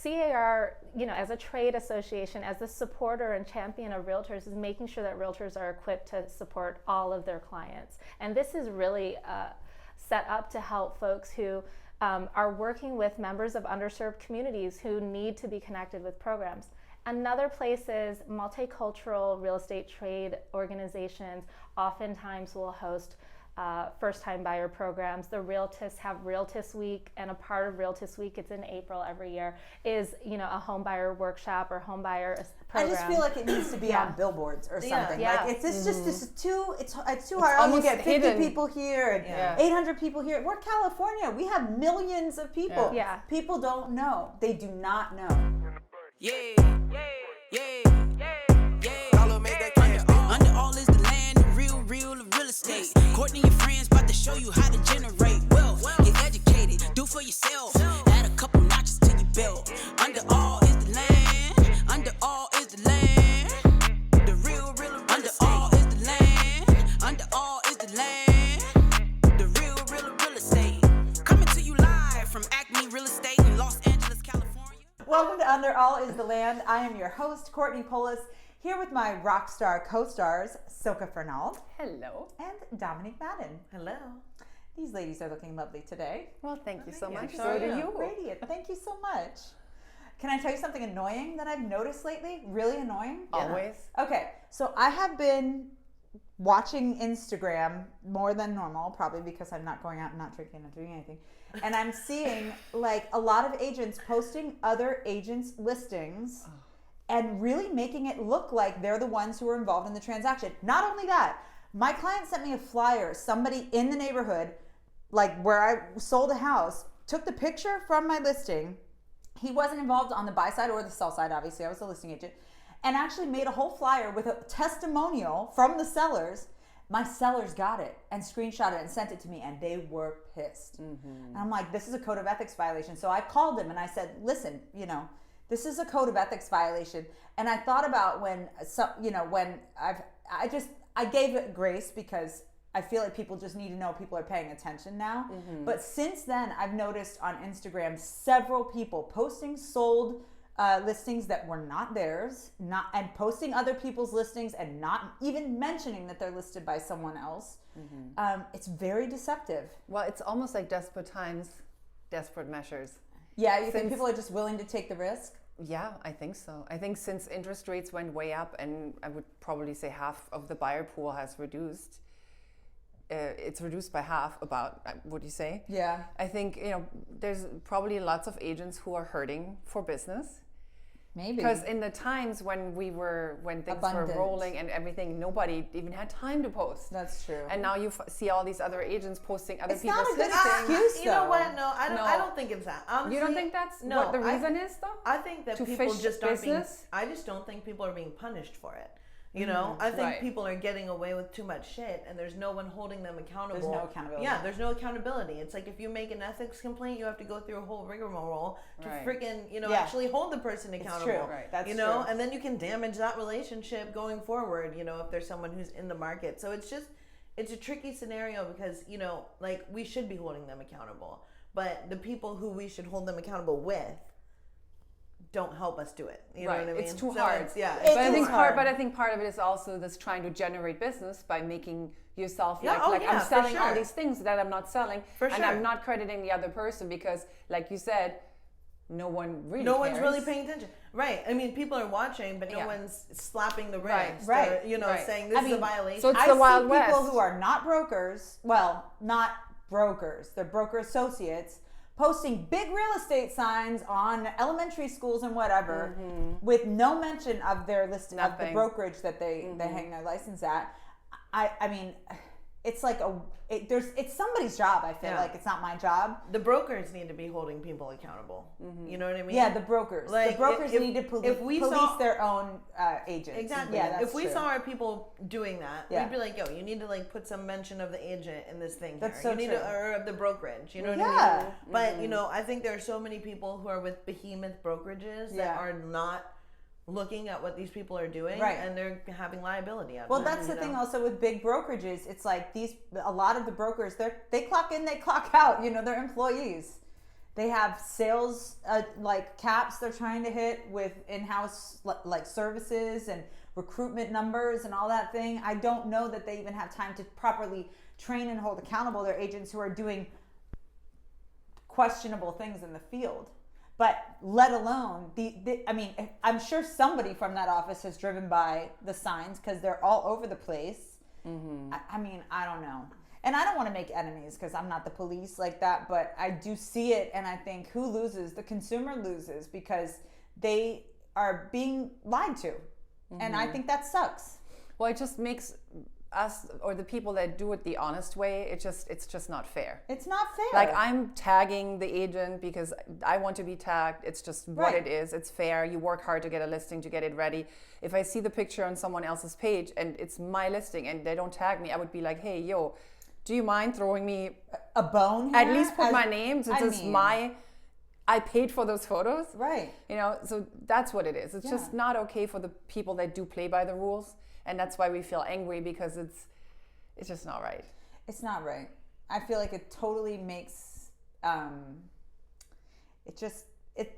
CAR, as a trade association, as the supporter and champion of realtors, is making sure that realtors are equipped to support all of their clients. And this is really set up to help folks who are working with members of underserved communities who need to be connected with programs. Another place is multicultural real estate trade organizations oftentimes will host first-time buyer programs. The Realtists have Realtist Week, and a part of Realtist Week, it's in April every year, is a home buyer workshop or home buyer program. I just feel like it needs to be on billboards or something. Yeah. Like it's too hard. Oh, you get 50 people here and 800 people here. We're California. We have millions of people. Yeah. People don't know. They do not know. Under all is the land, the real estate. Courtney, your friends about to show you how to generate wealth. Get educated, do for yourself. Add a couple notches to your belt. Under all is the land. Under all is the land. The real under all is the land. Under all is the land. The real estate. Coming to you live from ACME Real Estate in Los Angeles, California. Welcome to Under All is the Land. I am your host, Courtney Poulos, here with my rock star co-stars, Silke Fernald. Hello. And Dominique Madden. Hello. These ladies are looking lovely today. Well, thank you so much. So do you. Radiant. Thank you so much. Can I tell you something annoying that I've noticed lately? Really annoying? Always. Okay, so I have been watching Instagram more than normal, probably because I'm not going out and not drinking, not doing anything. And I'm seeing like a lot of agents posting other agents' listings and really making it look like they're the ones who are involved in the transaction. Not only that, my client sent me a flyer. Somebody in the neighborhood, like where I sold a house, took the picture from my listing. He wasn't involved on the buy side or the sell side, obviously. I was the listing agent. And actually made a whole flyer with a testimonial from the sellers. My sellers got it and screenshot it and sent it to me, and they were pissed. And I'm like, this is a code of ethics violation. So I called him and I said, listen, this is a code of ethics violation. And I thought about when I gave it grace because I feel like people just need to know people are paying attention now. But since then, I've noticed on Instagram several people posting sold listings that were not theirs, and posting other people's listings and not even mentioning that they're listed by someone else. It's very deceptive. Well, it's almost like desperate times, desperate measures. Yeah, you think people are just willing to take the risk? Yeah, I think so. I think since interest rates went way up, and I would probably say half of the buyer pool has reduced, it's reduced by half, about, would you say? Yeah. I think, there's probably lots of agents who are hurting for business. Maybe. Because in the times when things were rolling and everything, nobody even had time to post. That's true. And now you see all these other agents posting other it's people's not a good listings. excuse, You know what? No, I don't think it's that. Honestly, You don't think that's what the reason is, though? I think that To people fish just aren't being. business? I just don't think people are being punished for it. I think Right. people are getting away with too much shit, and there's no one holding them accountable. There's no accountability. Yeah, there's no accountability. It's like if you make an ethics complaint, you have to go through a whole rigmarole to Right. freaking, Yeah. actually hold the person accountable. It's true. Right. That's true. And then you can damage that relationship going forward. If there's someone who's in the market. So it's a tricky scenario because like we should be holding them accountable, but the people who we should hold them accountable with don't help us do it. You know what I mean? It's too So hard. It's But I think hard. But I think part of it is also this trying to generate business by making yourself Yeah, I'm for selling all sure. these things that I'm not selling, For and sure. I'm not crediting the other person because, like you said, no one really no cares. one's really paying attention. Right. I mean, people are watching, but no Yeah. one's slapping the Right. wrist. Right. Or, Right. saying this is a violation. So it's I the see Wild people West. who are not brokers, not brokers, they're broker associates, posting big real estate signs on elementary schools and whatever with no mention of their list of the Nothing. brokerage that they hang their license at. I mean, it's like it's somebody's job. I feel Yeah. like it's not my job. The brokers need to be holding people accountable. You know what I mean? Yeah, the brokers. Like, the brokers if- need to if we police saw- their own agents. Exactly. Yeah, that's if we true. saw our people doing that, Yeah. we'd be like, "Yo, you need to put some mention of the agent in this thing That's here. so you need true. or of the brokerage. You know what Yeah. I mean? But I think there are so many people who are with behemoth brokerages that Yeah. are not looking at what these people are doing, Right. and they're having liability out of Well, it, that's the you thing know? also with big brokerages. It's like a lot of the brokers, they clock in, they clock out. They're employees. They have sales like caps they're trying to hit with in-house like services and recruitment numbers and all that thing. I don't know that they even have time to properly train and hold accountable their agents who are doing questionable things in the field. But let alone I mean, I'm sure somebody from that office has driven by the signs because they're all over the place. I mean, I don't know. And I don't want to make enemies because I'm not the police like that, but I do see it, and I think who loses? The consumer loses because they are being lied to. And I think that sucks. Well, it just makes us, or the people that do it the honest way, it's just not fair. It's not fair. Like, I'm tagging the agent because I want to be tagged. It's just what it is. It's fair. You work hard to get a listing, to get it ready. If I see the picture on someone else's page and it's my listing and they don't tag me, I would be like, hey, yo, do you mind throwing me a bone at here? least put my name, since I paid for those photos. Right. You know, so that's what it is. It's just not okay for the people that do play by the rules. And that's why we feel angry, because it's just not right. It's not right. I feel like it totally makes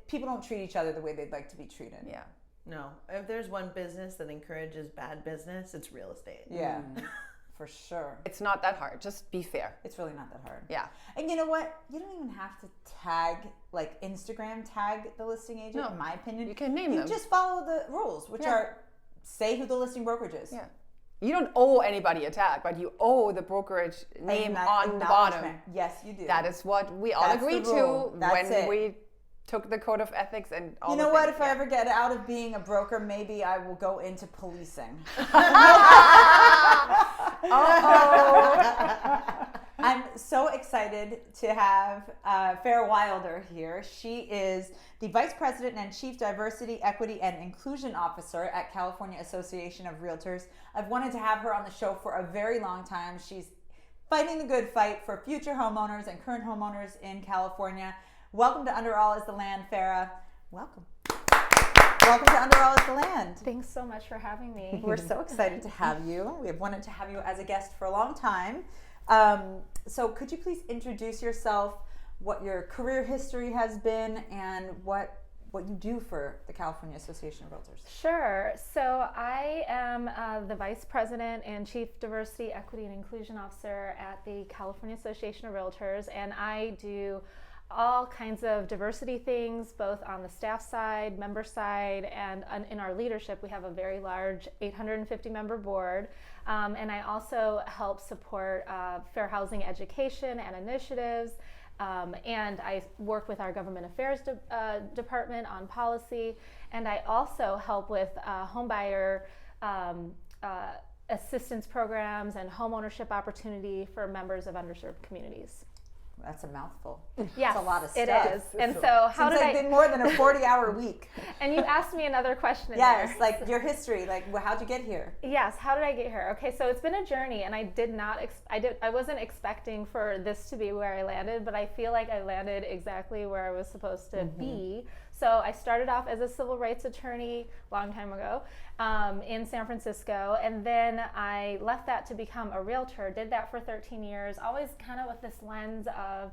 people don't treat each other the way they'd like to be treated. Yeah. No. If there's one business that encourages bad business, it's real estate. Yeah. For sure. It's not that hard. Just be fair. It's really not that hard. Yeah. And you know what? You don't even have to like Instagram tag the listing agent, in my opinion. You can name them. You just follow the rules, which are say who the listing brokerage is. Yeah. You don't owe anybody a tag, but you owe the brokerage name on the bottom. Yes, you do. That is what we all agreed to when we took the code of ethics and all. You know what? If I ever get out of being a broker, maybe I will go into policing. I'm so excited to have Farrah Wilder here. She is the Vice President and Chief Diversity, Equity, and Inclusion Officer at California Association of Realtors. I've wanted to have her on the show for a very long time. She's fighting the good fight for future homeowners and current homeowners in California. Welcome to Under All is the Land, Farrah. Welcome. Welcome to Under All is the Land. Thanks so much for having me. We're so excited to have you. We have wanted to have you as a guest for a long time. So could you please introduce yourself, what your career history has been, and what you do for the California Association of Realtors? Sure. So I am the Vice President and Chief Diversity, Equity, and Inclusion Officer at the California Association of Realtors, and I do all kinds of diversity things, both on the staff side, member side, and in our leadership. We have a very large 850 member board, and I also help support fair housing education and initiatives, and I work with our government affairs department on policy, and I also help with homebuyer assistance programs and home ownership opportunity for members of underserved communities. That's a mouthful. Yes, That's a lot of stuff. it is. And so how did I... did more than a 40-hour week. And you asked me another question in Yes, there. like your history, like how'd you get here? Yes, how did I get here? Okay, so it's been a journey, and I wasn't expecting for this to be where I landed, but I feel like I landed exactly where I was supposed to be. So I started off as a civil rights attorney a long time ago in San Francisco, and then I left that to become a realtor. Did that for 13 years, always kind of with this lens of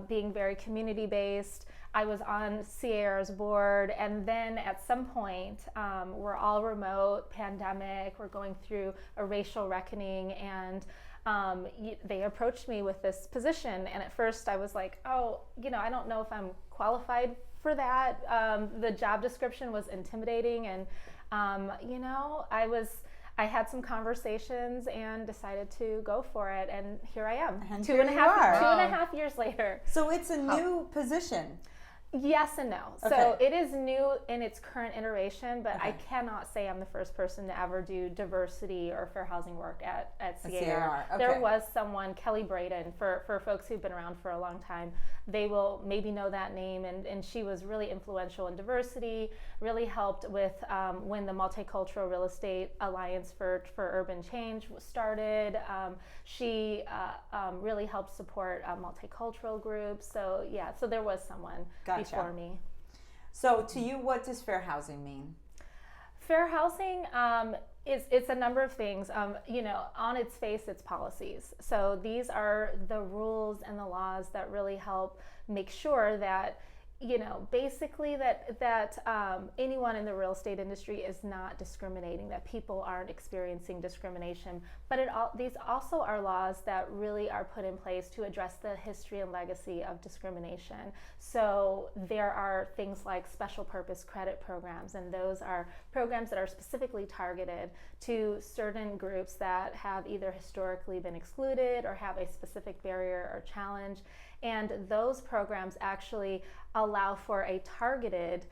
being very community-based. I was on CAR's board, and then at some point, we're all remote, pandemic, we're going through a racial reckoning, and they approached me with this position, and at first I was like, oh, I don't know if I'm qualified for that. The job description was intimidating, and I had some conversations and decided to go for it, and here I am. And two here and a you half are. 2.5 years later. So it's a new position. Yes and no. Okay. So it is new in its current iteration, but Okay. I cannot say I'm the first person to ever do diversity or fair housing work at CAR. CAR, okay. There was someone, Kelly Braden, for folks who've been around for a long time, they will maybe know that name, and she was really influential in diversity, really helped with when the Multicultural Real Estate Alliance for Urban Change was started. She really helped support multicultural groups. So yeah, so there was someone Gotcha. before me. So to you, what does fair housing mean? Fair housing it's a number of things. On its face, it's policies. So these are the rules and the laws that really help make sure that basically that anyone in the real estate industry is not discriminating, that people aren't experiencing discrimination. But these also are laws that really are put in place to address the history and legacy of discrimination. So there are things like special purpose credit programs, and those are programs that are specifically targeted to certain groups that have either historically been excluded or have a specific barrier or challenge. And those programs actually allow for a targeted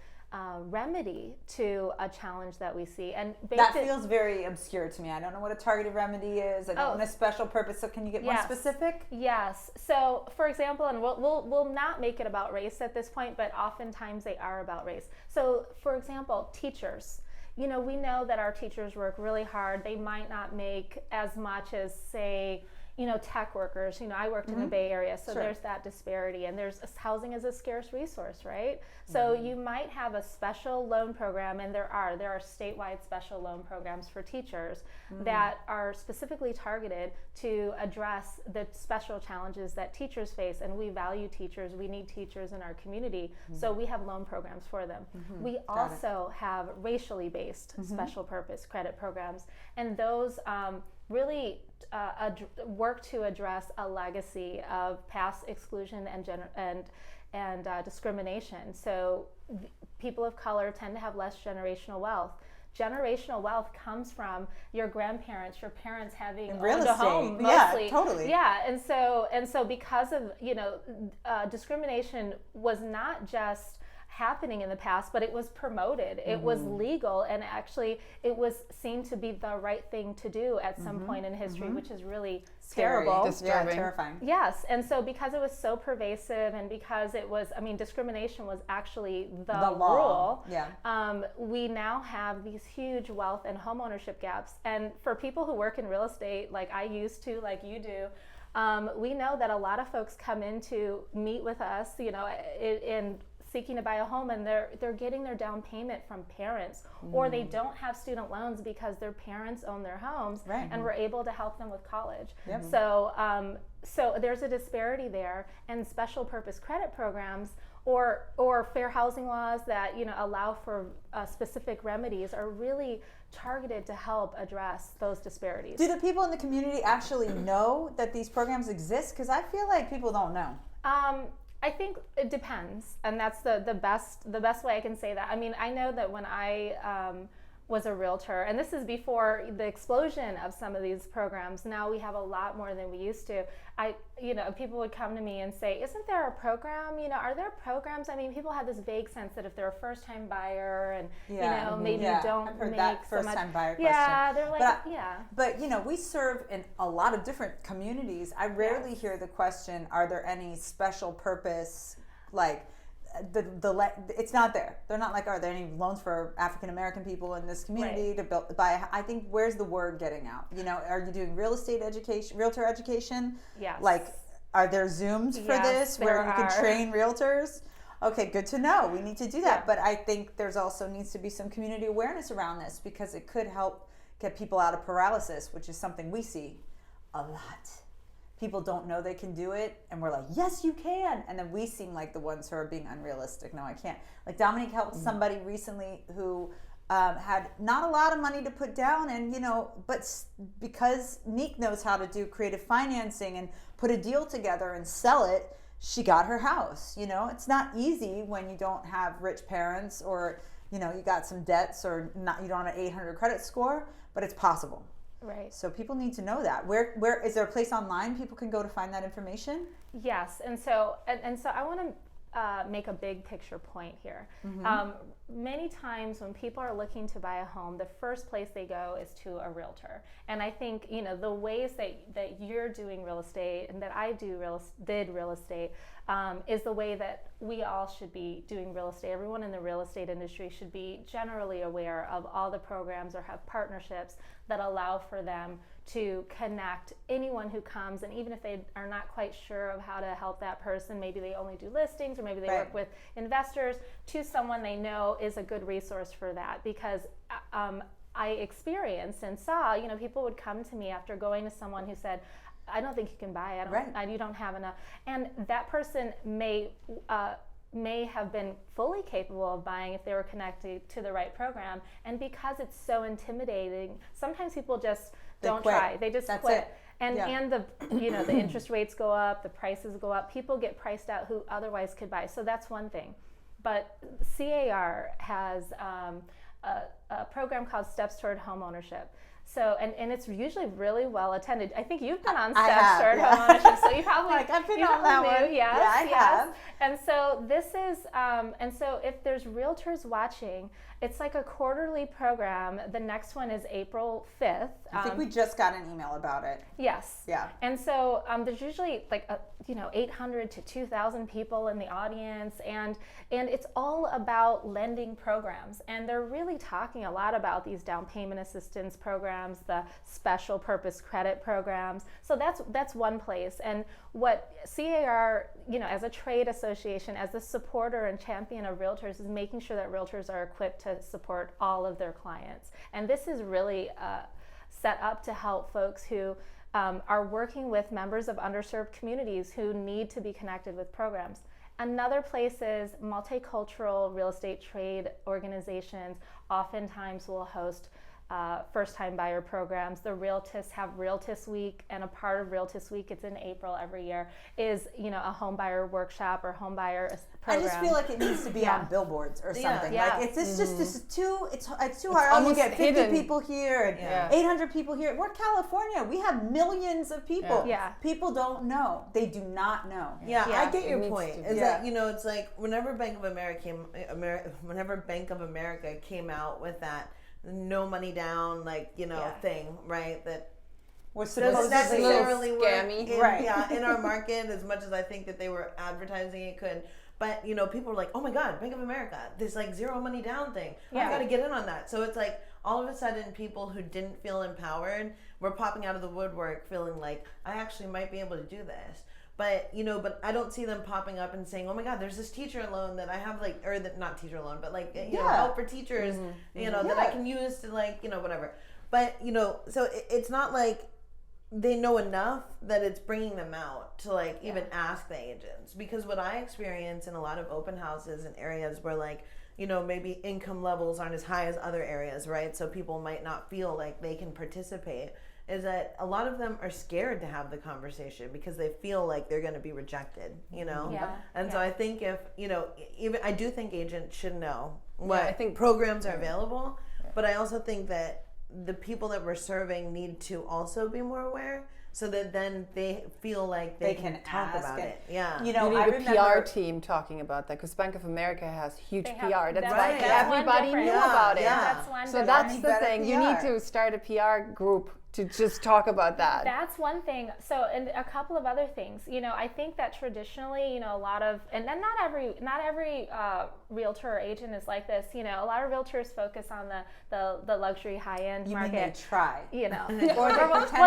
remedy to a challenge that we see. And that feels very obscure to me. I don't know what a targeted remedy is. I don't know a special purpose. So can you get more specific? Yes. So for example, and we'll not make it about race at this point, but oftentimes they are about race. So for example, teachers. We know that our teachers work really hard. They might not make as much as, say, tech workers. I worked in the Bay Area, so there's that disparity, and housing is a scarce resource, right? So you might have a special loan program, and there are statewide special loan programs for teachers that are specifically targeted to address the special challenges that teachers face, and we value teachers. We need teachers in our community, so we have loan programs for them. We also have racially based special purpose credit programs, and those really work to address a legacy of past exclusion and discrimination. So people of color tend to have less generational wealth. Generational wealth comes from your grandparents, your parents having owned a home mostly. Yeah, totally. Yeah, and so because of discrimination was not just happening in the past, but it was promoted. It was legal, and actually it was seen to be the right thing to do at some point in history, which is really terrible. Disturbing. Yeah, terrifying. Yes, and so because it was so pervasive, and because it was, discrimination was actually the law. Rule, we now have these huge wealth and home ownership gaps. And for people who work in real estate, like I used to, like you do, we know that a lot of folks come in to meet with us, in seeking to buy a home, and they're getting their down payment from parents, or they don't have student loans because their parents own their homes, and we're able to help them with college. So there's a disparity there, and special purpose credit programs or fair housing laws that allow for specific remedies are really targeted to help address those disparities. Do the people in the community actually know that these programs exist? Because I feel like people don't know. I think it depends, and that's the best way I can say that. I know that when I was a realtor, and this is before the explosion of some of these programs. Now we have a lot more than we used to. People would come to me and say, "Isn't there a program? Are there programs?" People have this vague sense that if they're a first-time buyer and maybe don't I've heard make that so much. first-time buyer Yeah, question. they're like, But we serve in a lot of different communities. I rarely hear the question, "Are there any special purpose it's not there. They're not like, are there any loans for African American people in this community to buy? I think where's the word getting out? Are you doing real estate education, realtor education? Yes. Like, are there Zooms for this where you can train realtors? Okay, good to know. We need to do that. But I think there's also needs to be some community awareness around this, because it could help get people out of paralysis, which is something we see a lot. People don't know they can do it, and we're like, yes, you can. And then we seem like the ones who are being unrealistic. No, I can't. Like Dominique helped somebody recently who had not a lot of money to put down, and but because Neek knows how to do creative financing and put a deal together and sell it, she got her house. It's not easy when you don't have rich parents, or you got some debts, or not, you don't have an 800 credit score, but it's possible. Right. So people need to know that. Where is there a place online people can go to find that information? Yes, and so I want to make a big picture point here. Many times when people are looking to buy a home, the first place they go is to a realtor. And I think the ways that you're doing real estate and that I did real estate is the way that we all should be doing real estate. Everyone in the real estate industry should be generally aware of all the programs or have partnerships that allow for them to connect anyone who comes, and even if they are not quite sure of how to help that person, maybe they only do listings, or maybe they work with investors, to someone they know is a good resource for that. Because I experienced and saw, people would come to me after going to someone who said, I don't think you can buy. You don't have enough. And that person may have been fully capable of buying if they were connected to the right program. And because it's so intimidating, sometimes people just don't try. They just quit. And the the interest rates go up, the prices go up. People get priced out who otherwise could buy. So that's one thing. But CAR has a program called Steps Toward Homeownership. So, and it's usually really well attended. I think you've been on Steps Toward Homeownership, so you probably I've been on that one. Yes, yeah, I have. And so this is, and so if there's realtors watching, it's like a quarterly program. The next one is April 5th. I think we just got an email about it. Yes. Yeah. And so there's usually like 800 to 2,000 people in the audience, and it's all about lending programs. And they're really talking a lot about these down payment assistance programs, the special purpose credit programs. So that's one place. And what CAR, as a trade association, as the supporter and champion of realtors, is making sure that realtors are equipped to support all of their clients. And this is really set up to help folks who are working with members of underserved communities who need to be connected with programs. Another place is multicultural real estate trade organizations oftentimes will host first-time buyer programs. The Realtists have Realtist Week, and a part of Realtist Week, it's in April every year, is a home buyer workshop or home buyer program. I just feel like it needs to be on billboards or something. Yeah. Like it's too hard. Oh, you get 50 hidden. people here and 800 people here. We're California. We have millions of people. Yeah. People don't know. They do not know. Yeah, Yeah. I get your point. Is that it's like whenever Bank of America came out with that no money down thing, right? That was doesn't necessarily work scammy. in our market as much as I think that they were advertising it could. But people are like, oh my God, Bank of America, this like zero money down thing. I got to get in on that. So it's like all of a sudden people who didn't feel empowered were popping out of the woodwork feeling like I actually might be able to do this. But but I don't see them popping up and saying, "Oh my God, there's this teacher loan that I have not teacher loan, but help for teachers, that I can use to whatever." But so it's not like they know enough that it's bringing them out to even ask the agents. Because what I experience in a lot of open houses in areas where maybe income levels aren't as high as other areas, right? So people might not feel like they can participate. Is that a lot of them are scared to have the conversation because they feel like they're going to be rejected, And so I think if, even I do think agents should know what I think programs are available, but I also think that the people that we're serving need to also be more aware so that then they feel like they can talk about it. Yeah. You need a PR team talking about that because Bank of America has huge PR. That's why everybody knew about it. That's one. So that's the thing. You need to start a PR group to just talk about that. That's one thing. So, and a couple of other things. I think that traditionally, a lot of, and then not every realtor or agent is like this. A lot of realtors focus on the luxury high-end market. You mean they try? Or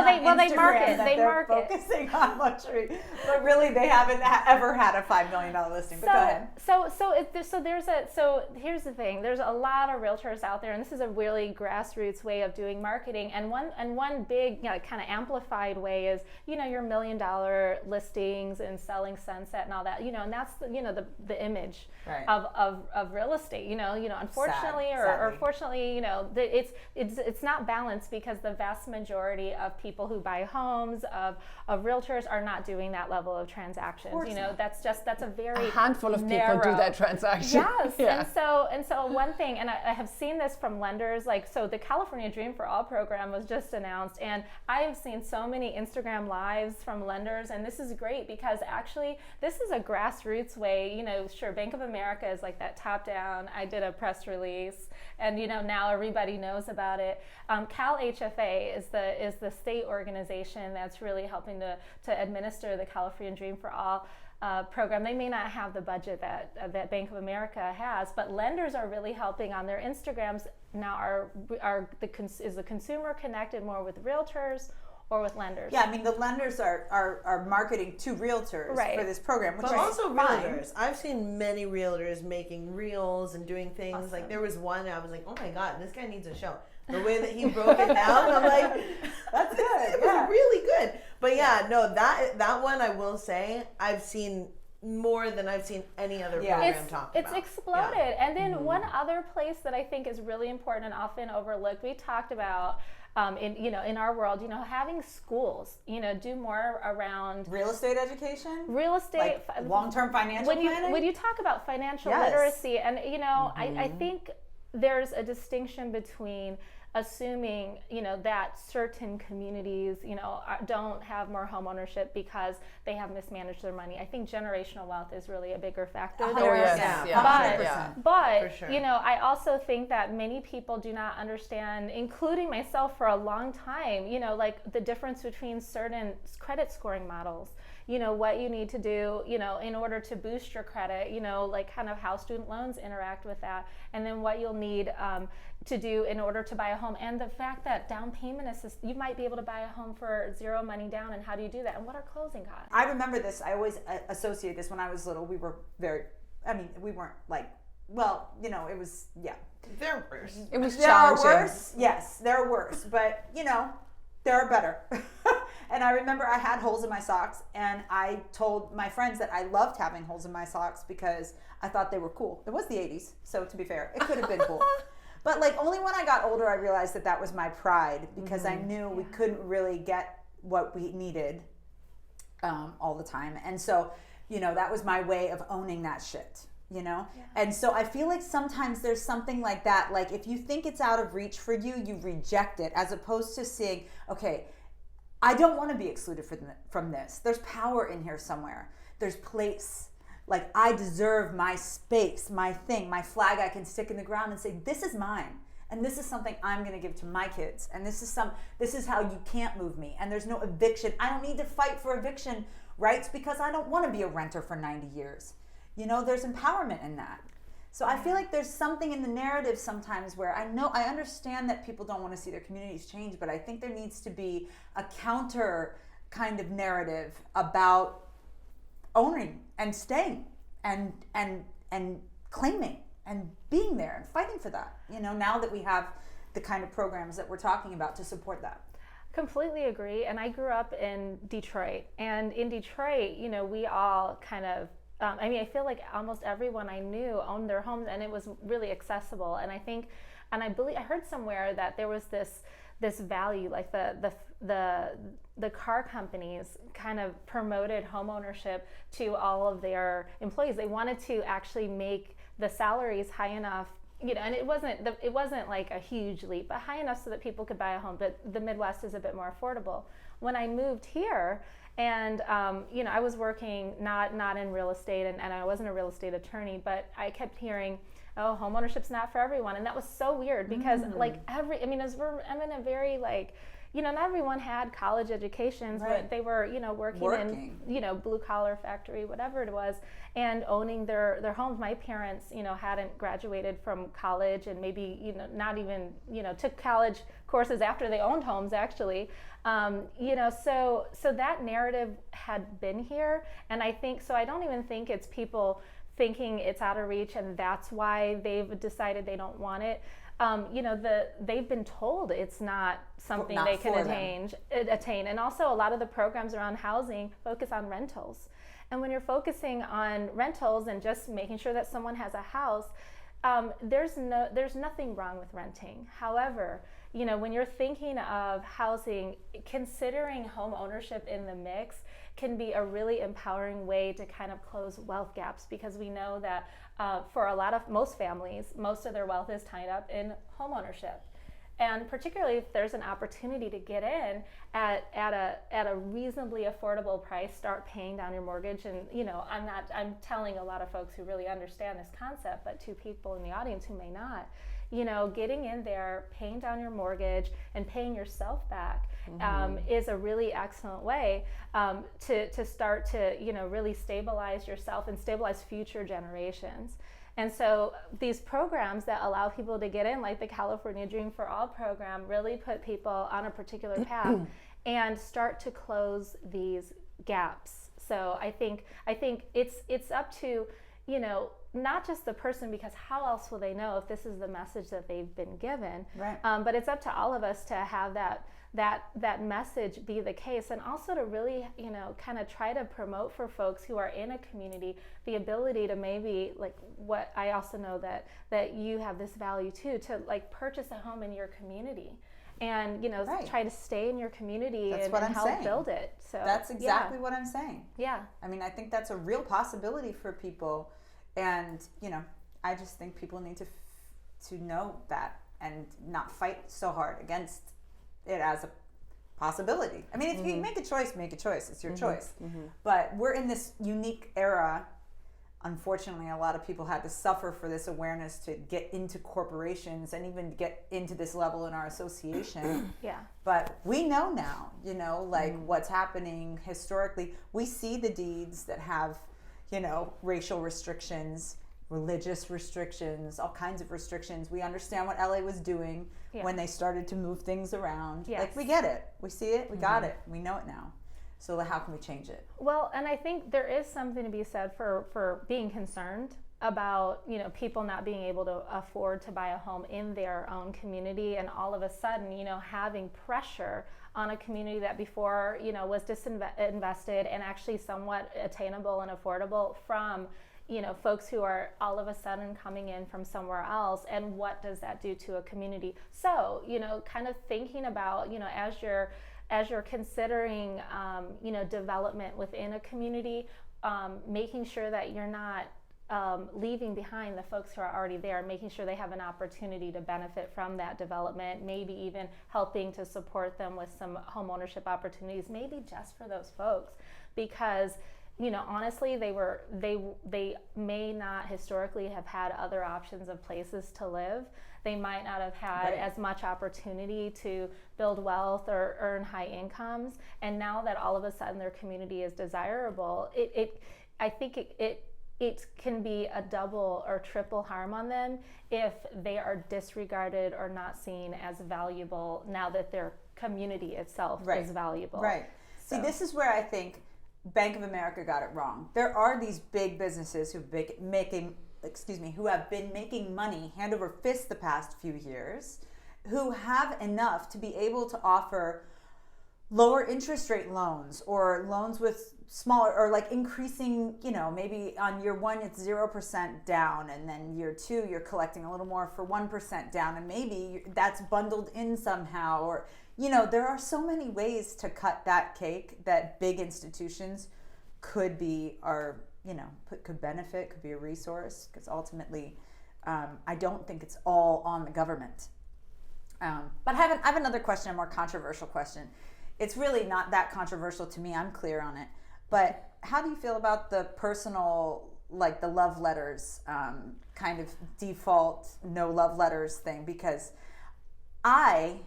they market. They market. Focusing on luxury, but really they haven't ever had a $5 million listing. But go ahead. So here's the thing. There's a lot of realtors out there, and this is a really grassroots way of doing marketing. And one big, kind of amplified way is, your $1 million listings and selling Sunset and all that, and that's the image of real estate. Unfortunately or fortunately, it's not balanced because the vast majority of people who buy homes of realtors are not doing that level of transactions. That's a very a handful of people do that transaction. Yes, and so one thing, and I have seen this from lenders, so the California Dream for All program was just announced, and I have seen so many Instagram lives from lenders, and this is great because actually this is a grassroots way. Sure, Bank of America is like that top down. I did a press release, and now everybody knows about it. Cal HFA is the state organization that's really helping to administer the California Dream for All program. They may not have the budget that Bank of America has, but lenders are really helping on their Instagrams now. Is the consumer connected more with realtors or with lenders. Yeah, I mean, the lenders are marketing to realtors Right. for this program, which But is also fine. realtors. I've seen many realtors making reels and doing things. Like there was one I was like, oh my god, this guy needs a show. The way that he broke it down, I'm like, That's good. it Yeah. was really good. But yeah, no, that one I will say I've seen more than I've seen any other Yeah. program talk It's about. exploded. Yeah. And then one other place that I think is really important and often overlooked, we talked about in our world, having schools, do more around Real estate education, real estate, like long-term financial when planning. you talk about financial Yes. literacy, and I think there's a distinction between assuming that certain communities don't have more home ownership because they have mismanaged their money. I think generational wealth is really a bigger factor Oh, there. yes. Yeah. Yeah. But, Yeah. but For sure. I also think that many people do not understand, including myself for a long time, like the difference between certain credit scoring models, what you need to do, in order to boost your credit, like kind of how student loans interact with that, and then what you'll need to do in order to buy a home, and the fact that down payment assist, you might be able to buy a home for zero money down, and how do you do that, and what are closing costs? I remember this. I always associate this when I was little. We were we weren't like, well, it was, yeah. They're worse. It was There are challenging. worse. Yes, there are worse. But, there are better. And I remember I had holes in my socks, and I told my friends that I loved having holes in my socks because I thought they were cool. It was the 80s, so to be fair, it could have been cool. But like only when I got older, I realized that was my pride because I knew we couldn't really get what we needed all the time. And so, that was my way of owning that shit. And so I feel like sometimes there's something like that. Like if you think it's out of reach for you, you reject it, as opposed to seeing, okay, I don't want to be excluded from this. There's power in here somewhere. There's place. Like I deserve my space, my thing, my flag I can stick in the ground and say, this is mine. And this is something I'm going to give to my kids. And this is how you can't move me. And there's no eviction. I don't need to fight for eviction rights because I don't want to be a renter for 90 years. There's empowerment in that. So I feel like there's something in the narrative sometimes where I understand that people don't want to see their communities change, but I think there needs to be a counter kind of narrative about owning and staying and claiming and being there and fighting for that. Now that we have the kind of programs that we're talking about to support that. Completely agree. And I grew up in Detroit, and in Detroit, we all kind of I feel like almost everyone I knew owned their homes, and it was really accessible. And I believe I heard somewhere that there was this value, like the car companies kind of promoted home ownership to all of their employees. They wanted to actually make the salaries high enough, and it wasn't like a huge leap, but high enough so that people could buy a home. But the Midwest is a bit more affordable. When I moved here, and I was working not in real estate, and I wasn't a real estate attorney, but I kept hearing, oh, homeownership's not for everyone, and that was so weird because I'm in a very not everyone had college educations, Right. but they were working in blue collar factory, whatever it was, and owning their homes. My parents hadn't graduated from college, and maybe not even took college courses after they owned homes actually. So that narrative had been here, and I think so. I don't even think it's people thinking it's out of reach, and that's why they've decided they don't want it. They've been told it's not something Not they can for them. attain. And also a lot of the programs around housing focus on rentals. And when you're focusing on rentals and just making sure that someone has a house, there's nothing wrong with renting. However, when you're thinking of housing, considering home ownership in the mix can be a really empowering way to kind of close wealth gaps, because we know that for most families, most of their wealth is tied up in home ownership. And particularly if there's an opportunity to get in at a reasonably affordable price, start paying down your mortgage. And I'm telling a lot of folks who really understand this concept, but to people in the audience who may not, getting in there, paying down your mortgage and paying yourself back is a really excellent way to start to really stabilize yourself and stabilize future generations. And so these programs that allow people to get in, like the California Dream for All program, really put people on a particular path. and start to close these gaps. So I think it's up to, you know, not just the person, because how else will they know if this is the message that they've been given? Right. But it's up to all of us to have that message be the case, and also to really, you know, kind of try to promote for folks who are in a community the ability to maybe, like, what I also know that you have this value too, to like purchase a home in your community. And, you know, Right. try to stay in your community That's and what I'm help saying. build it. So That's exactly what I'm saying. Yeah. I mean, I think that's a real possibility for people, and you know, I just think people need to know that and not fight so hard against it as a possibility. I mean, if you make a choice, make a choice. It's your choice. But we're in this unique era. Unfortunately, a lot of people had to suffer for this awareness to get into corporations and even get into this level in our association. Yeah. But we know now, you know, like what's happening historically. We see the deeds that have, you know, racial restrictions, religious restrictions, all kinds of restrictions. We understand what LA was doing when they started to move things around. Yes. Like, we get it. We see it. We got it. We know it now. So how can we change it? Well, and I think there is something to be said for being concerned about, you know, people not being able to afford to buy a home in their own community, and all of a sudden, you know, having pressure on a community that before, you know, was disinvested and actually somewhat attainable and affordable from, you know, folks who are all of a sudden coming in from somewhere else. And what does that do to a community? So, you know, kind of thinking about, you know, as you're considering, you know, development within a community, making sure that you're not leaving behind the folks who are already there, making sure they have an opportunity to benefit from that development, maybe even helping to support them with some home ownership opportunities, maybe just for those folks, because, you know, honestly, they may not historically have had other options of places to live. They might not have had as much opportunity to build wealth or earn high incomes. And now that all of a sudden their community is desirable, I think it can be a double or triple harm on them if they are disregarded or not seen as valuable now that their community itself is valuable. Right. So. See, this is where I think Bank of America got it wrong. There are these big businesses who have been making money hand over fist the past few years, who have enough to be able to offer lower interest rate loans, or loans with smaller, or like increasing, you know, maybe on year one it's 0% down, and then year two you're collecting a little more for 1% down, and maybe that's bundled in somehow. Or, you know, there are so many ways to cut that cake that big institutions could be could benefit, could be a resource, because ultimately I don't think it's all on the government. But I have another question, a more controversial question. It's really not that controversial to me, I'm clear on it. But how do you feel about the personal, like the love letters, kind of default no love letters thing? Because I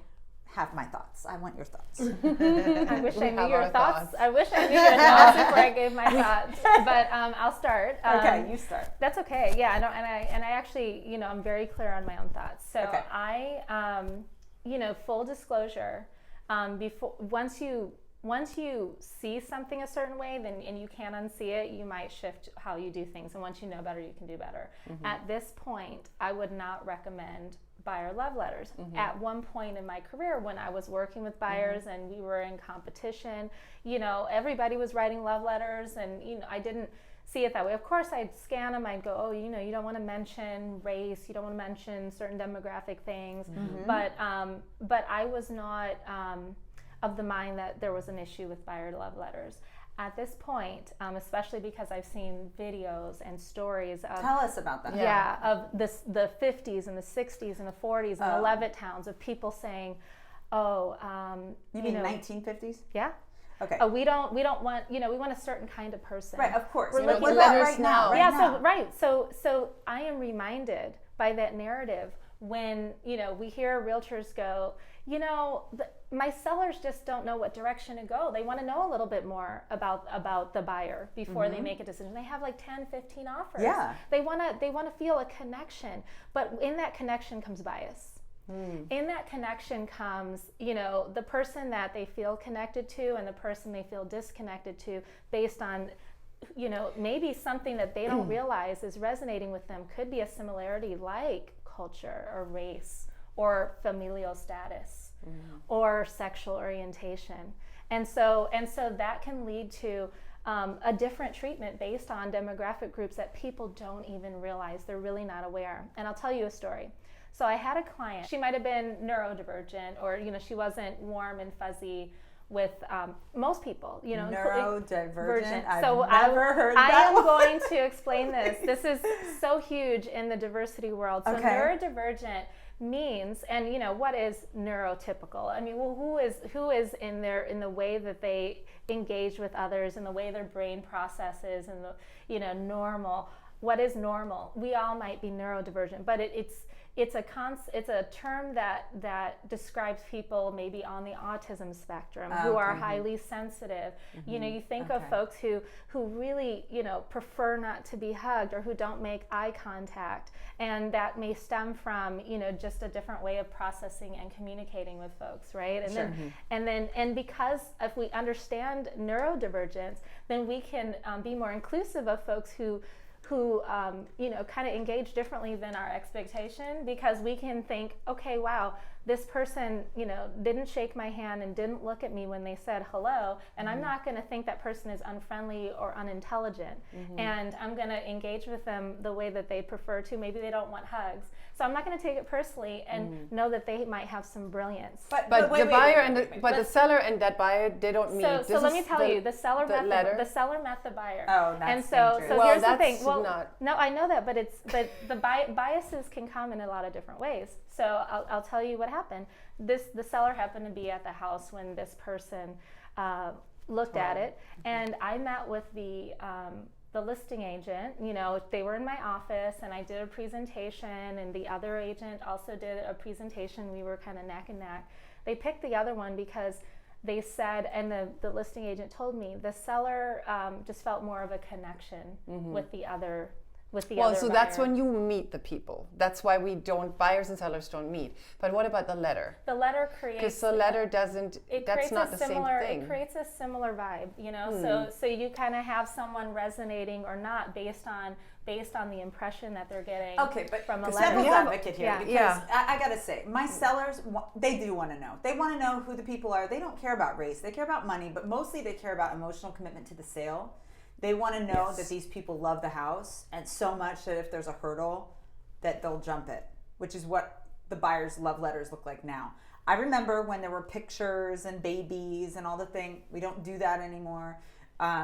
have my thoughts. I want your thoughts. I wish I knew your thoughts. I wish I knew your thoughts before I gave my thoughts. But I'll start. Okay, you start. That's okay. Yeah, and I actually, you know, I'm very clear on my own thoughts. So Okay. I, you know, full disclosure, once you see something a certain way, then and you can't unsee it, you might shift how you do things. And once you know better, you can do better. At this point, I would not recommend buyer love letters. At one point in my career, when I was working with buyers and we were in competition, you know, everybody was writing love letters, and, you know, I didn't see it that way. Of course, I'd scan them. I'd go, oh, you know, you don't want to mention race, you don't want to mention certain demographic things. But I was not of the mind that there was an issue with buyer love letters. At this point, especially because I've seen videos and stories of... Tell us about that. Yeah, of the 50s and the 60s and the 40s and the Levittowns, of people saying, you mean know, 1950s? Yeah. Okay. We don't want, you know, we want a certain kind of person. Right, of course. We're But looking what for about letters right now? now. So I am reminded by that narrative when, you know, we hear realtors go, you know, my sellers just don't know what direction to go. They want to know a little bit more about the buyer before they make a decision. They have like 10, 15 offers. Yeah. They want to feel a connection, but in that connection comes bias. In that connection comes, you know, the person that they feel connected to and the person they feel disconnected to based on, you know, maybe something that they don't realize is resonating with them could be a similarity like culture or race or familial status or sexual orientation. And so that can lead to a different treatment based on demographic groups that people don't even realize. They're really not aware. And I'll tell you a story. So I had a client, she might have been neurodivergent, or, you know, she wasn't warm and fuzzy with most people, you know. Neurodivergent. I've so never heard I that am one. going to explain this. This is so huge in the diversity world. So Okay. neurodivergent means, and you know, what is neurotypical? I mean, well, who is in the way that they engage with others, in the way their brain processes, and the, you know, normal. What is normal? We all might be neurodivergent, but it's a term that describes people maybe on the autism spectrum who are highly sensitive. You know, you think of folks who really, you know, prefer not to be hugged, or who don't make eye contact, and that may stem from, you know, just a different way of processing and communicating with folks, right? And then because if we understand neurodivergence, then we can be more inclusive of folks who you know, kind of engage differently than our expectation, because we can think, okay, wow, this person, you know, didn't shake my hand and didn't look at me when they said hello, and I'm not going to think that person is unfriendly or unintelligent, and I'm going to engage with them the way that they prefer to. Maybe they don't want hugs, so I'm not going to take it personally and know that they might have some brilliance. But the seller and that buyer, they don't meet. So let me tell you, the seller met the buyer. Oh, that's and so dangerous. Well, here's the that's thing. Well, not- no, I know that, but the biases can come in a lot of different ways. So I'll tell you what happened. The seller happened to be at the house when this person looked at it, and I met with the listing agent. You know, they were in my office, and I did a presentation, and the other agent also did a presentation. We were kind of neck and neck. They picked the other one because they said, and the listing agent told me, the seller just felt more of a connection with the other. Well, so that's when you meet the people. That's why buyers and sellers don't meet. But what about the letter? The letter creates. Because the letter doesn't. That's not the same thing. It creates a similar vibe, you know. So you kind of have someone resonating or not based on the impression that they're getting. Okay, but from a letter. devil's advocate here, Yeah. because Yeah. I gotta say, my sellers, they do want to know. They want to know who the people are. They don't care about race. They care about money, but mostly they care about emotional commitment to the sale. They want to know that these people love the house, and so much that if there's a hurdle, that they'll jump it, which is what the buyers' love letters look like now. I remember when there were pictures and babies and all the thing. We don't do that anymore.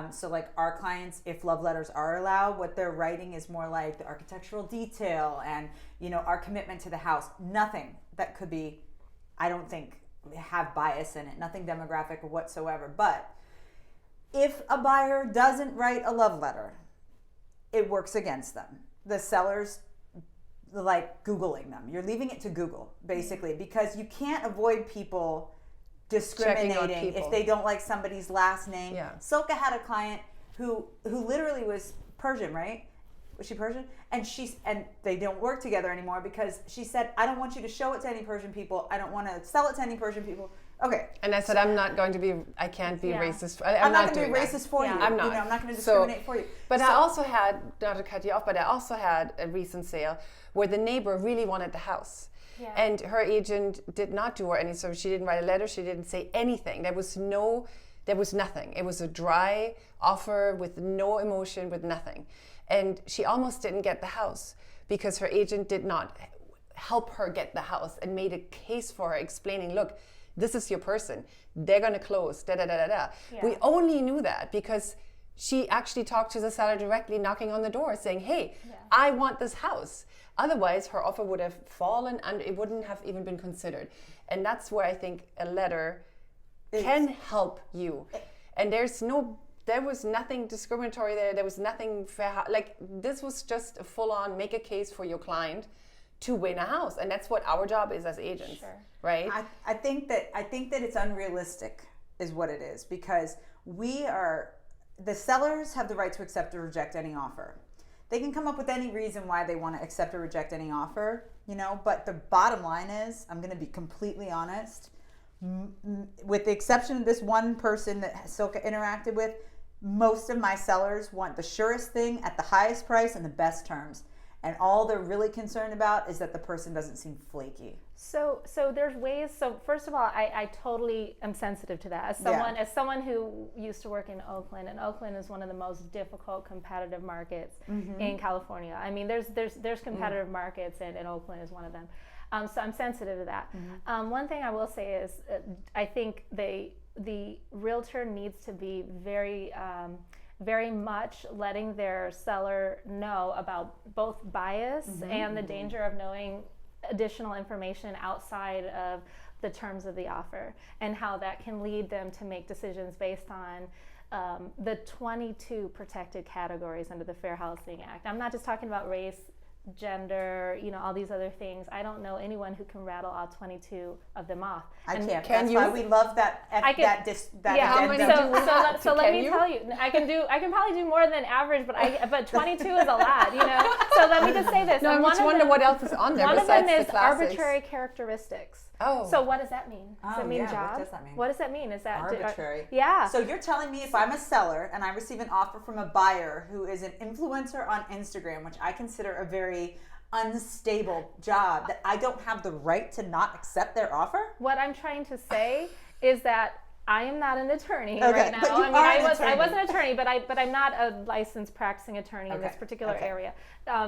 So like our clients, if love letters are allowed, what they're writing is more like the architectural detail and, you know, our commitment to the house. Nothing that could be, I don't think, have bias in it. Nothing demographic whatsoever. But if a buyer doesn't write a love letter, it works against them. The seller's like Googling them. You're leaving it to Google, basically, because you can't avoid people discriminating if they don't like somebody's last name. Yeah. Silke had a client who literally was Persian, right? Was she Persian? And they don't work together anymore because she said, I don't want you to show it to any Persian people. I don't want to sell it to any Persian people. Okay. And I said, I can't be racist. I'm not going to be doing racist for you. I'm not. You know, I'm not going to discriminate for you. But I also had, not to cut you off, but I also had a recent sale where the neighbor really wanted the house. Yeah. And her agent did not do her any, so she didn't write a letter, she didn't say anything. There was nothing. It was a dry offer with no emotion, with nothing. And she almost didn't get the house because her agent did not help her get the house and made a case for her, explaining, look, this is your person. They're going to close, da-da-da-da-da. Yeah. We only knew that because she actually talked to the seller directly, knocking on the door, saying, hey, I want this house. Otherwise, her offer would have fallen and it wouldn't have even been considered. And that's where I think a letter can help you. And there was nothing discriminatory there. There was nothing fair. Like, this was just a full-on make a case for your client to win a house. And that's what our job is as agents, right? I think that it's unrealistic is what it is, because the sellers have the right to accept or reject any offer. They can come up with any reason why they want to accept or reject any offer. you know, but the bottom line is, I'm going to be completely honest, with the exception of this one person that Silke interacted with, most of my sellers want the surest thing at the highest price and the best terms. And all they're really concerned about is that the person doesn't seem flaky. So there's ways. So first of all, I totally am sensitive to that. As someone who used to work in Oakland, and Oakland is one of the most difficult competitive markets in California. I mean, there's competitive markets, and Oakland is one of them. So I'm sensitive to that. One thing I will say is, I think the realtor needs to be very much letting their seller know about both bias and the danger of knowing additional information outside of the terms of the offer, and how that can lead them to make decisions based on the 22 protected categories under the Fair Housing Act. I'm not just talking about race, gender, you know, all these other things. I don't know anyone who can rattle all 22 of them off. I can't. Can That's you? why we love that. How many so, do we have? so let Can me you? tell you, I can probably do more than average, but 22 is a lot, you know. So let me just say this. No, I And just wonder what else is on there one of besides them the is classics. arbitrary characteristics. Oh. So what does that mean? Does it mean yeah, job? what does that mean? What does that mean? Is that Arbitrary. yeah. So you're telling me if I'm a seller and I receive an offer from a buyer who is an influencer on Instagram, which I consider a very unstable job, that I don't have the right to not accept their offer? What I'm trying to say is that I am not an attorney Okay, right now. but you I mean, are I an was attorney. an attorney, but I'm not a licensed practicing attorney in this Okay, particular okay. area.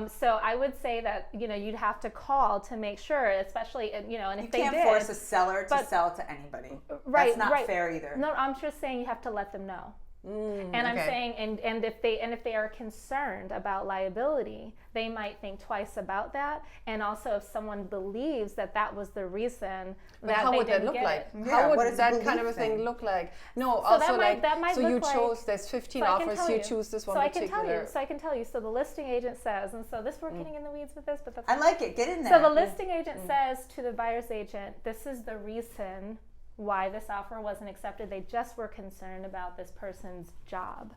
So I would say that, you know, you'd have to call to make sure, especially, you know, and if You they can't did, force a seller to but- sell to anybody. right, That's not right. fair either. No, I'm just saying you have to let them know. And I'm okay. saying, and if they are concerned about liability, they might think twice about that. And also, if someone believes that that was the reason But that how they would that didn't look get like? it. Yeah, How what would is that the kind of a belief thing thing? look like? No, So also that might so look you like- chose, there's 15 So I can offers, tell you choose this one so particular. I can tell you. So the listing agent says, and so this we're getting in the weeds with this, but that's I like it. Get in there. so the listing agent says to the buyer's agent, this is the reason why this offer wasn't accepted. They just were concerned about this person's job.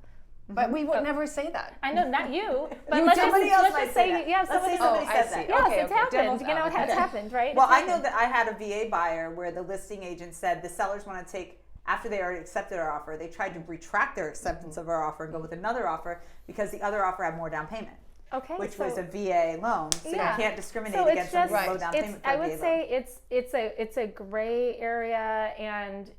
But we would never say that. I know, not you, but You- let's somebody just, else let's might just say say, that. yeah, Let's say somebody somebody I says see. that. yes, Okay, it's okay. happened. Devil's You know, it has advocate. happened, right? Well, It's I know happened. that I had a VA buyer where the listing agent said the sellers want to take, after they already accepted our offer, they tried to retract their acceptance of our offer and go with another offer because the other offer had more down payment, Okay, which so, was a VA loan. So Yeah. you can't discriminate so it's against just, someone's low down it's, payment for I a would VA say loan. it's a gray area, and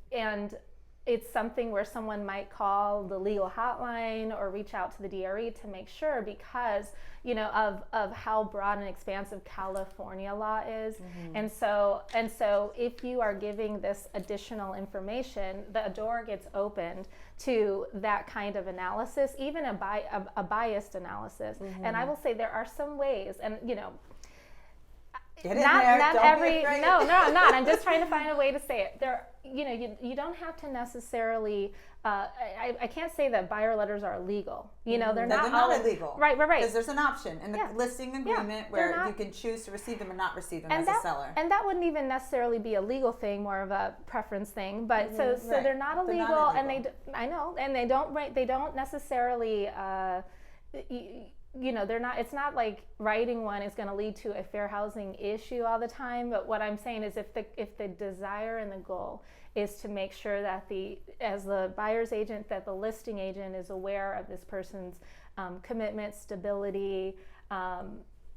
it's something where someone might call the legal hotline or reach out to the DRE to make sure, because you know of how broad and expansive California law is. And so if you are giving this additional information, the door gets opened to that kind of analysis, even a biased analysis. And I will say there are some ways, and you know, Get in there. not Don't be every afraid. no I'm not. I'm just trying to find a way to say it. There, you know, you don't have to necessarily. I can't say that buyer letters are illegal. You know, they're not illegal. Right. Because there's an option in the Yeah. listing Yeah, agreement they're where not- you can choose to receive them and not receive them And as that, a seller. and that wouldn't even necessarily be a legal thing, more of a preference thing. But so Right. they're not They're illegal, not and illegal. I know, and they don't necessarily. You know, they're not. It's not like writing one is going to lead to a fair housing issue all the time. But what I'm saying is, if the desire and the goal is to make sure that as the buyer's agent, that the listing agent is aware of this person's commitment, stability,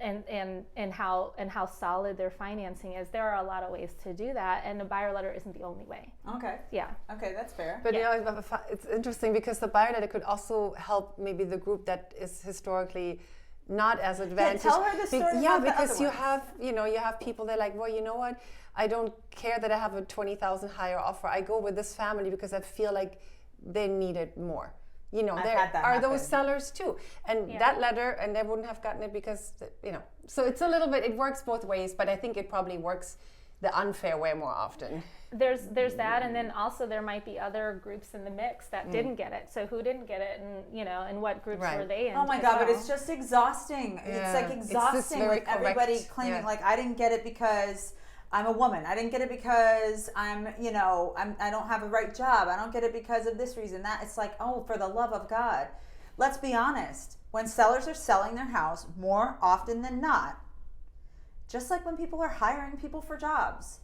and how solid their financing is. There are a lot of ways to do that, and a buyer letter isn't the only way. Okay. Yeah. Okay, that's fair. But you know, it's interesting because the buyer letter could also help maybe the group that is historically not as advantaged. tell her the story Yeah, about the because other you ones. have, you know, you have people that are like, well, you know what? I don't care that I have a 20,000 higher offer. I go with this family because I feel like they need it more. You know, I've there had that are happen. those sellers too. And Yeah. that letter, and they wouldn't have gotten it because, you know, so it's a little bit, it works both ways, but I think it probably works the unfair way more often. There's that, and then also there might be other groups in the mix that didn't get it. So who didn't get it, and you know, and what groups Right. were they in? Oh my as God, but well? it's just exhausting. Yeah. It's like It's this exhausting very with everybody correct- claiming yeah. like I didn't get it because I'm a woman. I didn't get it because I don't have a right job. I don't get it because of this reason. That it's like, oh, for the love of God. Let's be honest. When sellers are selling their house, more often than not, Just like when people are hiring people for jobs.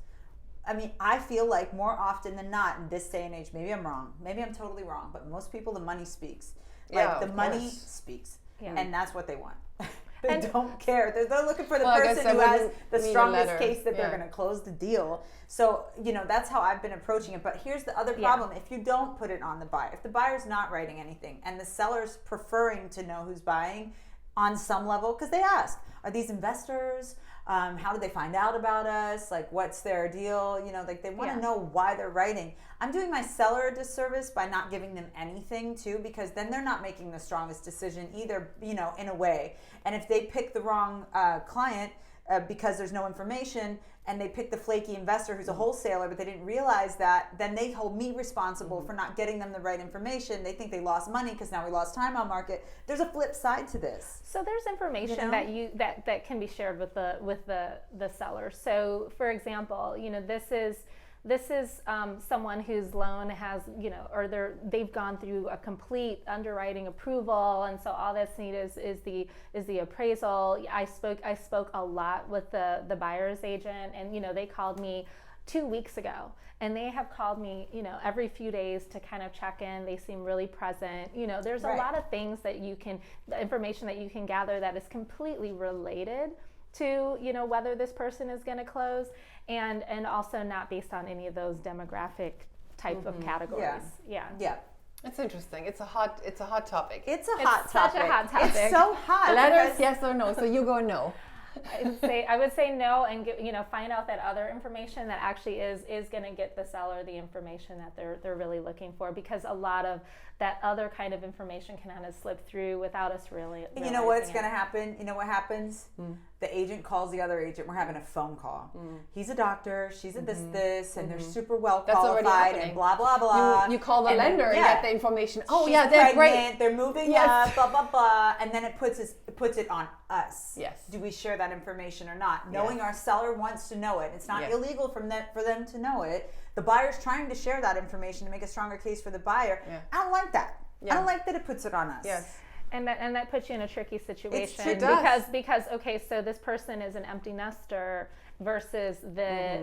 I mean, I feel like more often than not in this day and age, maybe I'm wrong, maybe I'm totally wrong, but most people, the money speaks. Like, the money speaks. Yeah. And that's what they want. They And- don't care. They're looking for the Well, I guess person I who has wouldn't the need a strongest letter. case that they're Yeah. going to close the deal. So, that's how I've been approaching it. But here's the other problem. If you don't put it on the buyer, if the buyer's not writing anything and the seller's preferring to know who's buying on some level, because they ask, are these investors? How did they find out about us? Like, what's their deal? Like, they want to know why they're writing. I'm doing my seller a disservice by not giving them anything too, because then they're not making the strongest decision either, in a way. And if they pick the wrong client because there's no information, and they pick the flaky investor who's a wholesaler, but they didn't realize that, then they hold me responsible for not getting them the right information. They think they lost money because now we lost time on market. There's a flip side to this. So there's information that can be shared with the seller. So for example, this is someone whose loan has, or they've gone through a complete underwriting approval, and so all that's needed is the appraisal. I spoke a lot with the buyer's agent, and they called me 2 weeks ago, and they have called me every few days to kind of check in. They seem really present. There's a lot of things that the information that you can gather that is completely related to whether this person is going to close, and also not based on any of those demographic type of categories. Yeah. It's interesting. It's a hot topic. It's a hot topic. Such a hot topic. It's so hot. Letters, because- yes or no. So you go no. I would say no, and find out that other information that actually is going to get the seller the information that they're really looking for, because a lot of that other kind of information can kind of slip through without us really. And you know what's going to happen? You know what happens? The agent calls the other agent. We're having a phone call. He's a doctor. She's a this, and they're super well That's already qualified, happening. and blah blah blah. You call the And then- lender and get the information. Oh She's yeah, they're pregnant, great. They're moving Yes. up, blah blah blah, and then it puts it on us. Yes. Do we share that information or not? Knowing our seller wants to know it. It's not illegal for them to know it. The buyer's trying to share that information to make a stronger case for the buyer. Yeah. I don't like that. Yeah. I don't like that it puts it on us. Yes. And that puts you in a tricky situation, It does. because okay, so this person is an empty nester versus the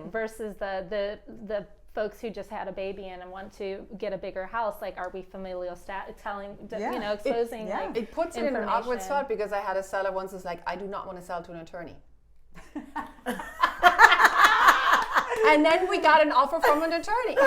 folks who just had a baby and want to get a bigger house. Like, are we familial exposing like It puts it in an awkward information. spot, because I had a seller once who's like, I do not want to sell to an attorney. And then we got an offer from an attorney,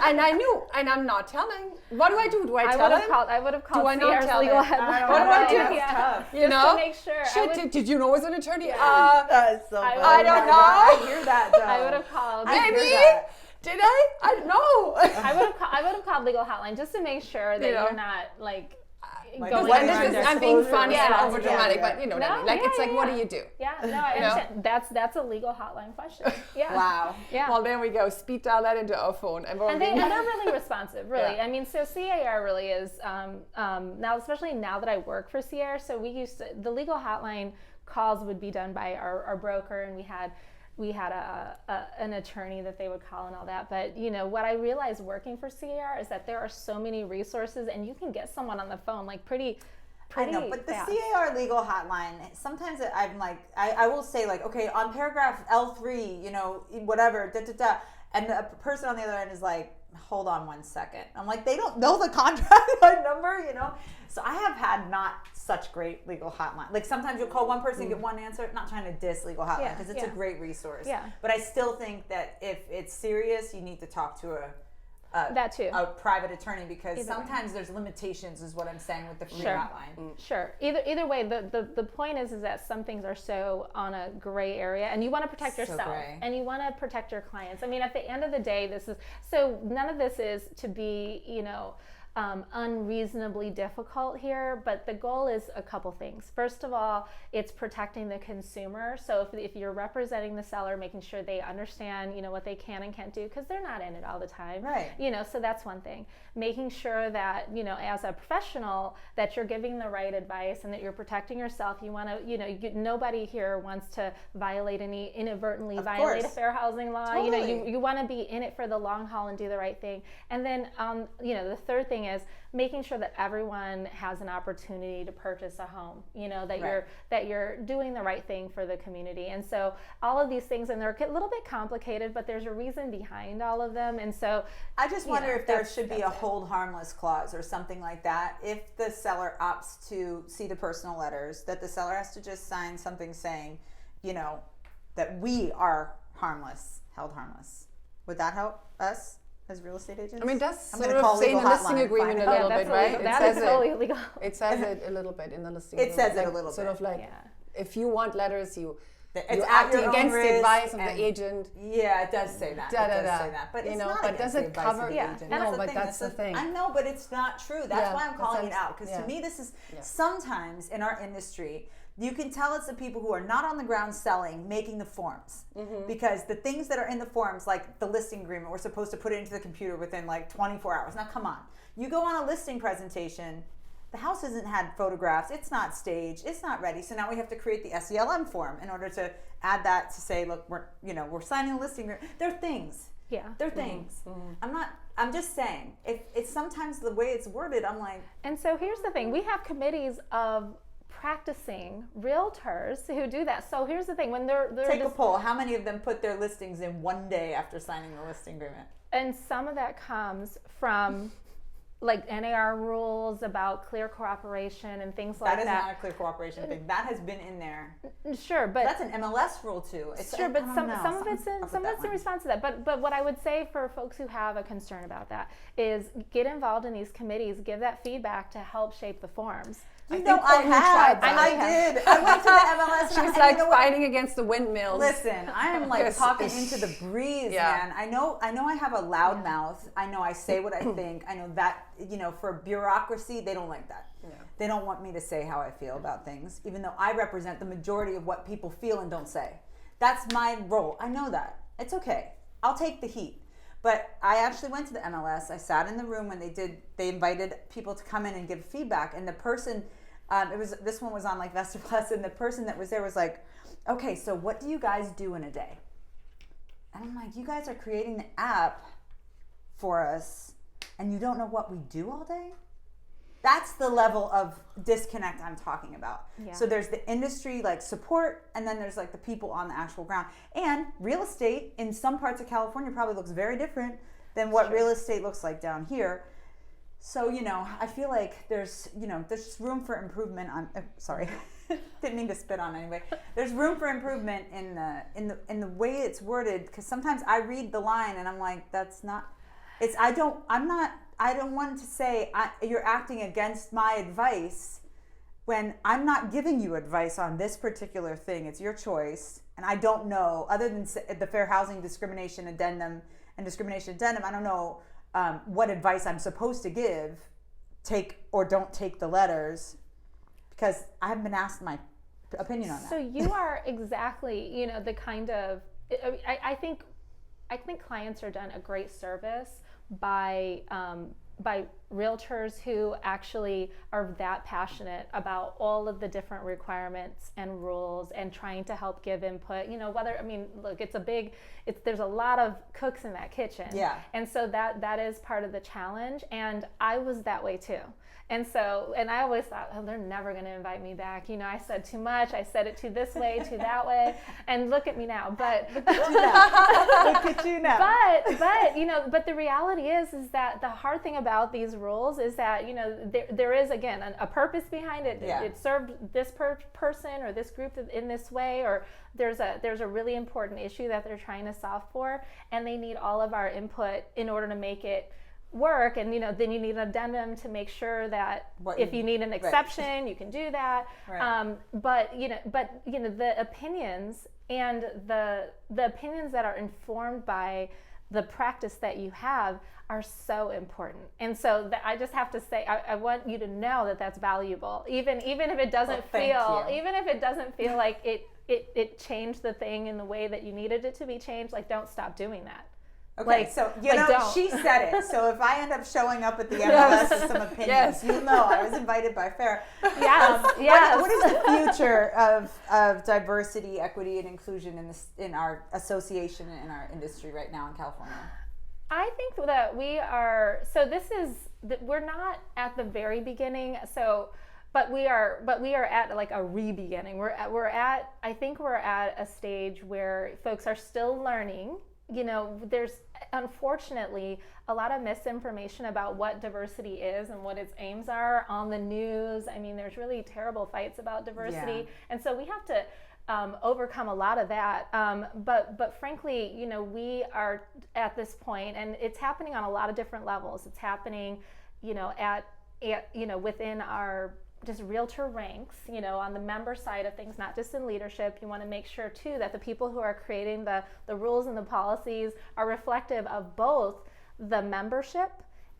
and I knew, and I'm not telling. What do I do? Do I tell him? I would have called Do I not Sierra's tell legal him? headline. What do I do? Yeah. Tough. You know, to make sure. Shit, did you know it was an attorney? That is so funny. I don't know. I hear that though. I would have called. I hear Maybe. that. Did I? I don't know. I would have called legal hotline just to make sure that you're not like going When Going this is, under I'm being disclosure. funny Yeah, and over dramatic, yeah. but you know what I No, mean. Like, yeah, it's like, yeah. what do you do? Yeah, no, I understand. That's a legal hotline question. Yeah. Wow. Yeah. Well, there we go. Speed dial that into our phone, and and they're really responsive, really. Yeah. I mean, so CAR really is now, especially now that I work for CAR. So the legal hotline calls would be done by our broker, and we had an attorney that they would call and all that. But what I realized working for CAR is that there are so many resources, and you can get someone on the phone like pretty I know, but the fast. CAR legal hotline, sometimes I'm like, I will say like, okay, on paragraph L3, whatever, and the person on the other end is like, hold on 1 second. I'm like, they don't know the contract number, So I have had not such great legal hotline. Like, sometimes you'll call one person, get one answer. Not trying to diss legal hotline, because it's a great resource. Yeah. But I still think that if it's serious, you need to talk to that too. a private attorney, because Either way. sometimes there's limitations, is what I'm saying with the free Sure. hotline. Sure. Either way, the point is that some things are so on a gray area, and you want to protect So yourself, gray. and you want to protect your clients. I mean, at the end of the day, none of this is to be, unreasonably difficult here, but the goal is a couple things. First of all, it's protecting the consumer. So if you're representing the seller, making sure they understand, what they can and can't do, because they're not in it all the time. Right. So that's one thing. Making sure that, as a professional, that you're giving the right advice and that you're protecting yourself. You want to, nobody here wants to inadvertently violate a course. fair housing law. Totally. You want to be in it for the long haul and do the right thing. And then, the third thing thing is making sure that everyone has an opportunity to purchase a home, you know, that you're doing the right thing for the community. And so all of these things, and they're a little bit complicated, but there's a reason behind all of them. And so I just wonder if there should be a hold harmless clause or something like that. If the seller opts to see the personal letters, that the seller has to just sign something saying, you know, that we are harmless, held harmless. Would that help us as real estate agents? I mean, that's I'm sort gonna call of say in the legal listing hotline, agreement find a out. little bit, right? That is totally illegal. It says it a little bit in the listing It says it agreement. a little Sort bit. of like, Yeah. if you want letters, you're at acting your own against the risk advice of the and- agent. Yeah, it does say that. It does say that. But You it's know, not but against does the it advice cover- of the Yeah. agent. No, but that's the thing. I know, but it's not true. That's Yeah, why I'm that calling sounds- it out. Because yeah. to me, this is sometimes in our industry, you can tell it's the people who are not on the ground selling, making the forms. Because the things that are in the forms, like the listing agreement, we're supposed to put it into the computer within like 24 hours. Now, come on. You go on a listing presentation, the house hasn't had photographs, it's not staged, it's not ready. So now we have to create the SELM form in order to add that to say, look, we're signing a listing agreement. They're things. Yeah. They're things. I'm just saying, if it's sometimes the way it's worded, I'm like. And so here's the thing, we have committees of practicing realtors who do that. So here's the thing, when they're Take a poll. How many of them put their listings in one day after signing the listing agreement? and some of that comes from like NAR rules about clear cooperation and things like That that. is not a clear cooperation thing. That has been in there. Sure, but That's an MLS rule too. sure, but some of it's in response to that. But what I would say for folks who have a concern about that is get involved in these committees, give that feedback to help shape the forms. You know, I have. I did. I went to the MLS. She's and like you know what? fighting against the windmills. Listen, I am like Yes, talking it's- into the breeze, Yeah. man. I know I have a loud mouth. I know I say what I think. I know that, for bureaucracy, they don't like that. Yeah. They don't want me to say how I feel about things, even though I represent the majority of what people feel and don't say. That's my role. I know that. It's okay. I'll take the heat. But I actually went to the MLS. I sat in the room when they invited people to come in and give feedback. And the person, this one was on like Vesta Plus, and the person that was there was like, okay, so what do you guys do in a day? And I'm like, you guys are creating the app for us and you don't know what we do all day? That's the level of disconnect I'm talking about. Yeah. So there's the industry like support, and then there's like the people on the actual ground. And real estate in some parts of California probably looks very different than what real estate looks like down here. So, I feel like there's just room for improvement on, sorry, didn't mean to spit on anyway. There's room for improvement in the way it's worded, because sometimes I read the line and I'm like, that's not, I don't want to say you're acting against my advice when I'm not giving you advice on this particular thing. It's your choice. And I don't know, other than the Fair Housing Discrimination Addendum and Discrimination Addendum, I don't know what advice I'm supposed to give, take or don't take the letters, because I haven't been asked my opinion on that. So you are exactly, the kind of, I think clients are done a great service by realtors who actually are that passionate about all of the different requirements and rules and trying to help give input. Look, there's a lot of cooks in that kitchen. Yeah. And so that is part of the challenge. And I was that way too. And I always thought, they're never going to invite me back. I said too much. I said it too this way, too that way. And look at me now. But Look at you now. But the reality is that the hard thing about these rules is that, there is, again, a purpose behind it. Yeah. It served this person or this group in this way, or there's a really important issue that they're trying to solve for, and they need all of our input in order to make it work. And then you need an addendum to make sure that if you need an exception, you can do that. Right. But the opinions and the opinions that are informed by the practice that you have are so important. And so I just have to say, I want you to know that that's valuable, even if it doesn't feel like it changed the thing in the way that you needed it to be changed. Like, don't stop doing that. Okay, she said it. So if I end up showing up at the MLS with some opinions, you'll know I was invited by Farrah. Yes. What is the future of diversity, equity, and inclusion in our association and in our industry right now in California? I think that we are, so this is, we're not at the very beginning, so, but we are at like a re-beginning. I think we're at a stage where folks are still learning. You know, there's unfortunately a lot of misinformation about what diversity is and what its aims are on the news. I mean, there's really terrible fights about diversity. And so we have to overcome a lot of that. But frankly, you know, we are at this point, and it's happening on a lot of different levels. It's happening, you know, at you know, within our just realtor ranks, you know, on the member side of things, not just in leadership. You want to make sure too that the people who are creating the rules and the policies are reflective of both the membership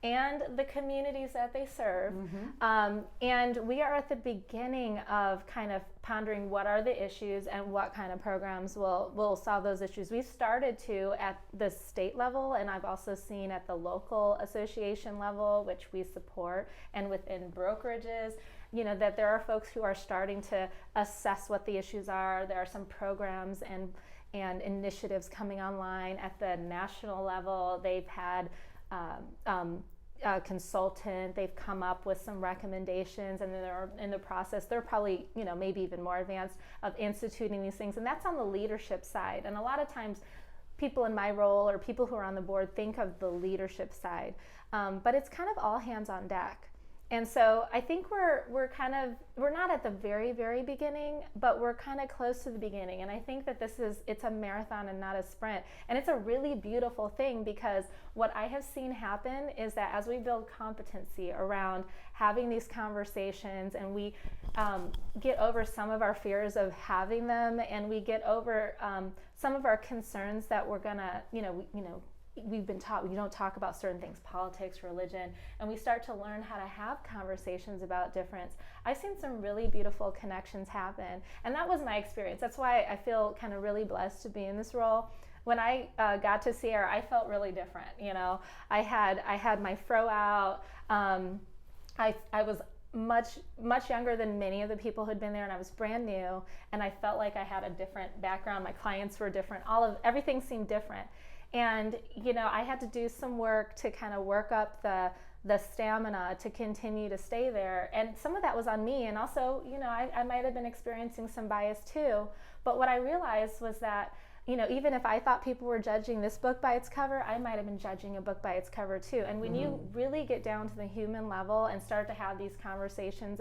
and the communities that they serve. And we are at the beginning of kind of pondering what are the issues and what kind of programs will solve those issues. We've started to at the state level, and I've also seen at the local association level, which we support, and within brokerages, you know, that there are folks who are starting to assess what the issues are. There are some programs and initiatives coming online at the national level. They've had a consultant, they've come up with some recommendations, and then they're in the process, they're probably, you know, maybe even more advanced of instituting these things, and that's on the leadership side. And a lot of times people in my role or people who are on the board think of the leadership side, but it's kind of all hands on deck. And so I think we're not at the very, very beginning, but we're kind of close to the beginning. And I think that it's a marathon and not a sprint. And it's a really beautiful thing, because what I have seen happen is that as we build competency around having these conversations, and we get over some of our fears of having them, and we get over some of our concerns that we're gonna, we've been taught we don't talk about certain things, politics, religion, and we start to learn how to have conversations about difference. I've seen some really beautiful connections happen, and that was my experience. That's why I feel kind of really blessed to be in this role. When I got to Sierra, I felt really different. You know, I had my fro out. I was much younger than many of the people who'd been there, and I was brand new, and I felt like I had a different background. My clients were different. Everything seemed different. And, you know, I had to do some work to kind of work up the stamina to continue to stay there. And some of that was on me. And also, you know, I might have been experiencing some bias too. But what I realized was that, you know, even if I thought people were judging this book by its cover, I might have been judging a book by its cover too. And when you really get down to the human level and start to have these conversations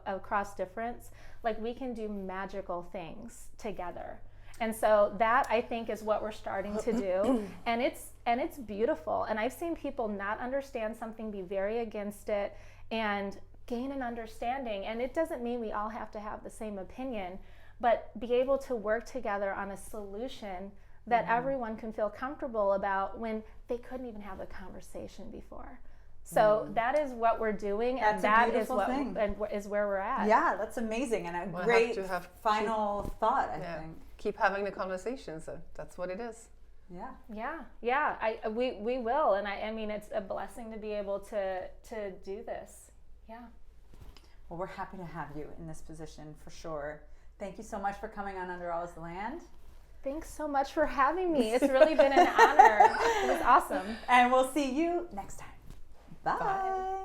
across difference, like, we can do magical things together. And so that, I think, is what we're starting to do, and it's beautiful. And I've seen people not understand something, be very against it, and gain an understanding. And it doesn't mean we all have to have the same opinion, but be able to work together on a solution that everyone can feel comfortable about when they couldn't even have a conversation before. So that is what we're doing, and that is what is where we're at. Yeah, that's amazing, and a great final thought, I think. Keep having the conversations. So that's what it is. Yeah. We will, and I mean, it's a blessing to be able to do this. Yeah. Well, we're happy to have you in this position for sure. Thank you so much for coming on Under All Is the Land. Thanks so much for having me. It's really been an honor. It was awesome. And we'll see you next time. Bye.